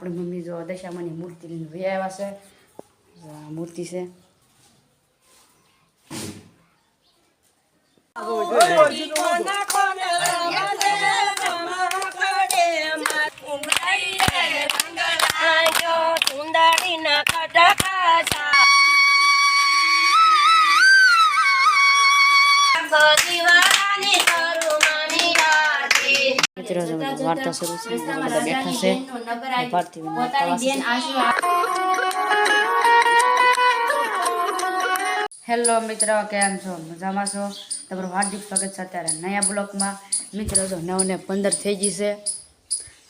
આપણી મમ્મી જો દશામાની મૂર્તિ લઈને વહી આવ્યા છે. આ મૂર્તિ છે. વાર્તા શરૂ છે. બધા બેઠા છે. હેલો મિત્રો, કેમ છો? મજામાં છો? તમારું હાર્દિક સ્વાગત છે અત્યારે નયા બ્લોકમાં. મિત્રો જો 9 ને 15 થઈ ગઈ છે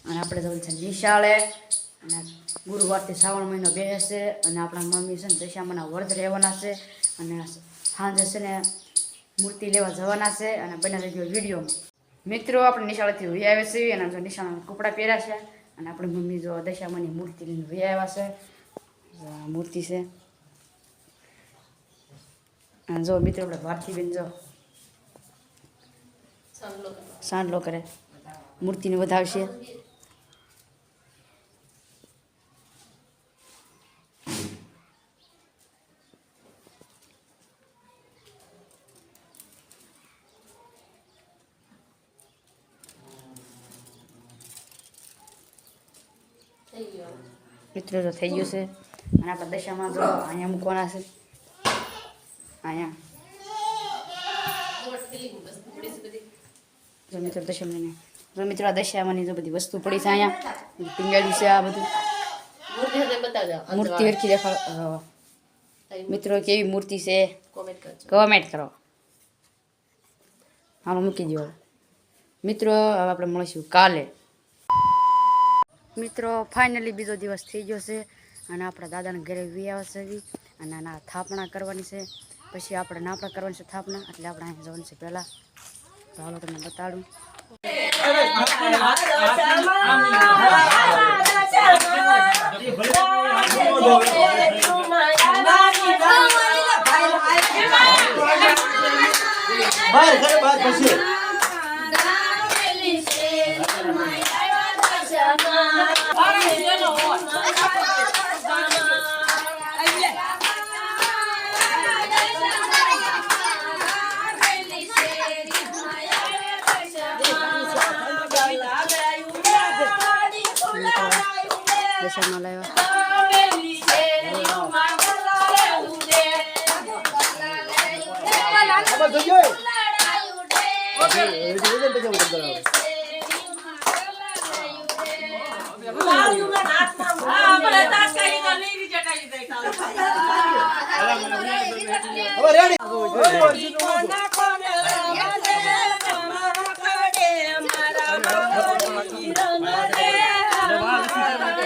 અને આપણે જવું છે નિશાળે. અને ગુરુવારથી શ્રાવણ મહિનો બેસે અને આપણા મમ્મી છે ને દશામાના વ્રત રહેવાના છે અને સાંજે છે ને મૂર્તિ લેવા જવાના છે અને બનાવી ગયો વિડીયોમાં. મિત્રો આપણે નિશાળેથી વહી આવ્યા છીએ અને જો નિશાળના કપડાં પહેર્યા છે અને આપણી મમ્મી જો દશામાની મૂર્તિ લઈને વહી આવ્યા છે. આ મૂર્તિ છે. અને જો મિત્રો આપણે ભારતીબેન જો સાંડલો કરે, મૂર્તિને વધાવશે. મિત્રો તો થઈ ગયું છે અને આપણે દશામાં જો અહીંયા મૂકવાના છે. અહીંયા જો મિત્રો દશામાની જો મિત્રો દશામાની જો બધી વસ્તુ પડી છે. અહીંયા ટીંગાડ્યું છે. આ બધું મૂર્તિ હરખી દેખાડ. મિત્રો કેવી મૂર્તિ છે કોમેન્ટ કરો. હાલો મૂકી દો. મિત્રો હવે આપણે મળીશું કાલે. મિત્રો ફાઇનલી બીજો દિવસ થઈ ગયો છે અને આપણા દાદાને ઘરે વ્યાવા છે અને આના થાપણા કરવાની છે. પછી આપણે નાપડા કરવાની છે થાપણા, એટલે આપણે અહીં જવાનું છે પહેલાં. તો હાલો તમને બતાડું. દશામાં લાવ્યા.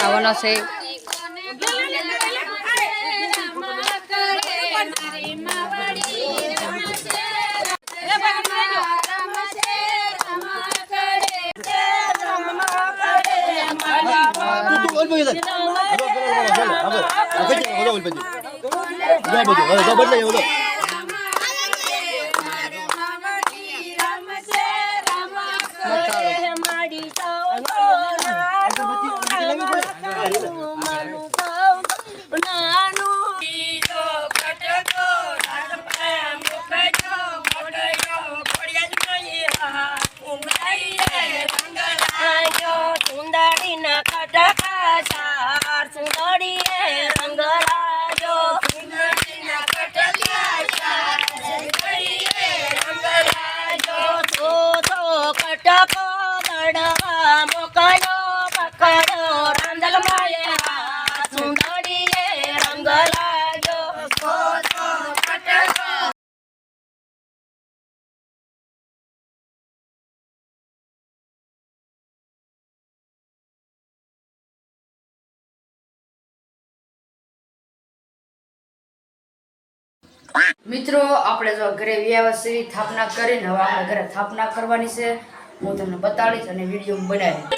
આવવાનો છે. મિત્રો આપણે જો ઘરે વ્યવસ્થિત સ્થાપના કરીને હવે આપણે ઘરે સ્થાપના કરવાની છે. હું તમને બતાડીશ અને વિડીયો બનાવીશ.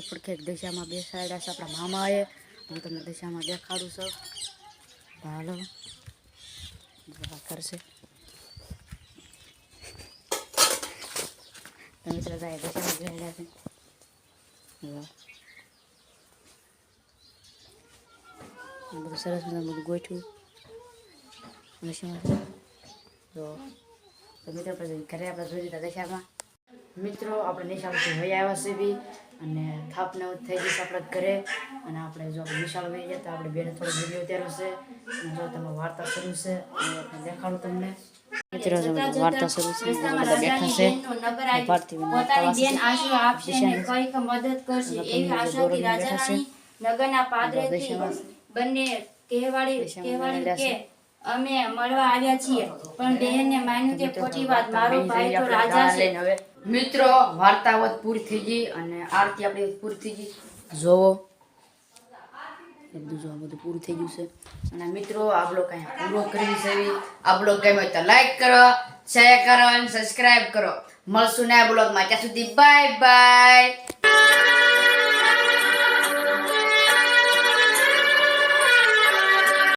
આપણી પડખે દશામાં બેસાડ્યા છે આપણા મામાએ. હું તમને દશામાં દેખાડું છું. હાલો કરશે મિત્રો જાય દશામાં બેસાડ્યા છે. બધું સરસ મજાનું બધું ગોઠવું દશામાં. તો મિત્રો પછી ઘરે આપણે જોઈ લીધા દશામાં. મિત્રો આપણે નિશાળથી વહી આવ્યા છે બી અને થાપને થઈ જશે આપણે ઘરે. અને આપણે જો નિશાળ વહી ગયા તો આપણે બેને થોડો વિડીયો ઉતાર્યો છે. અને જો તમે વાર્તા શરૂ છે આપણે દેખાડું તમને. મિત્રો જો વાર્તા શરૂ છે બધા બેઠા છે. પોતાની બેન આશરો આપશે ને કઈક મદદ કરશે એવી આશાથી રાજા રાણી નગરના પાદરેથી બંને કહેવાડી કે અમે મળવા આવ્યા છીએ, પણ બહેને માન્યું કે ખોટી વાત, મારો ભાઈ તો રાજા છે. હવે મિત્રો વાર્તા વાત પૂરી થઈ ગઈ અને આરતી આપણી પૂરી થઈ ગઈ. જોવો બધું પૂરું થઈ ગયું છે. અને મિત્રો આ બ્લોગ અહીંયા પૂરો કરી છે. આ બ્લોગ ગમ્યો તો લાઈક કરો, શેર કરો અને સબસ્ક્રાઇબ કરો. મળશું નયા બ્લોગમાં. ત્યાં સુધી બાય બાય.